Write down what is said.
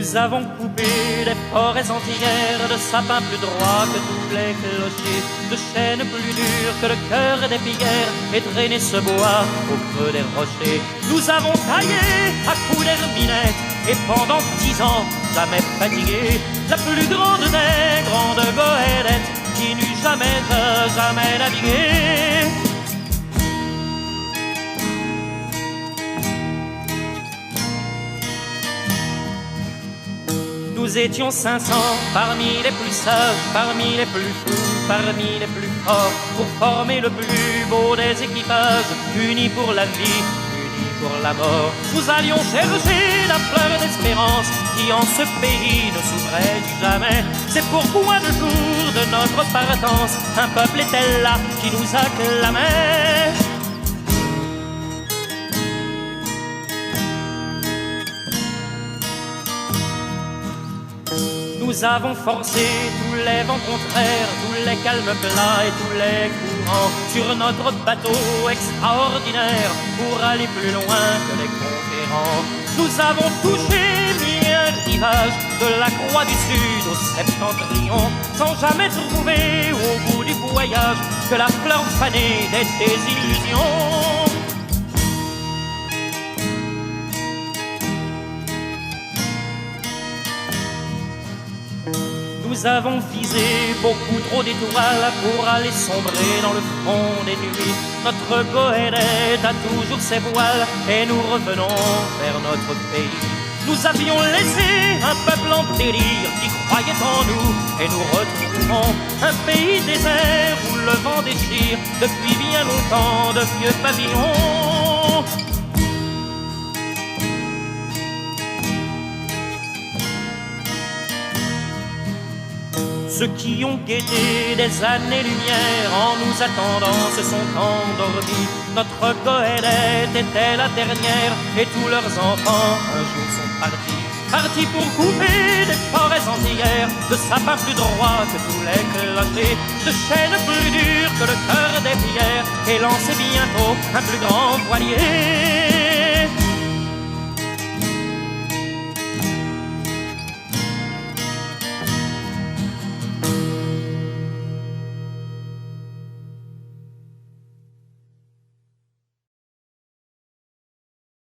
Nous avons coupé des forêts entières de sapins plus droits que tous les clochers, de chênes plus durs que le cœur des pierres, et traîné ce bois au creux des rochers. Nous avons taillé à coups d'herminette, et pendant 10 ans, jamais fatigué, la plus grande des grandes goélettes, qui n'eut jamais navigué. Nous étions 500 parmi les plus sages, parmi les plus fous, parmi les plus forts, pour former le plus beau des équipages, unis pour la vie, unis pour la mort. Nous allions chercher la fleur d'espérance qui en ce pays ne s'ouvrait jamais. C'est pourquoi le jour de notre partance, un peuple était là qui nous acclamait. Nous avons forcé tous les vents contraires, tous les calmes plats et tous les courants sur notre bateau extraordinaire pour aller plus loin que les conquérants. Nous avons touché bien le rivage de la croix du Sud au septentrion, sans jamais trouver au bout du voyage que la fleur fanée des désillusions. Nous avons visé beaucoup trop d'étoiles pour aller sombrer dans le fond des nuits. Notre goélette a toujours ses voiles et nous revenons vers notre pays. Nous avions laissé un peuple en délire qui croyait en nous, et nous retrouvons un pays désert où le vent déchire depuis bien longtemps de vieux pavillons. Ceux qui ont guetté des années-lumière en nous attendant se sont endormis. Notre goélette était la dernière et tous leurs enfants un jour sont partis. Partis pour couper des forêts entières, de sapins plus droits que tous les clochers, de chênes plus durs que le cœur des pierres, et lancer bientôt un plus grand voilier.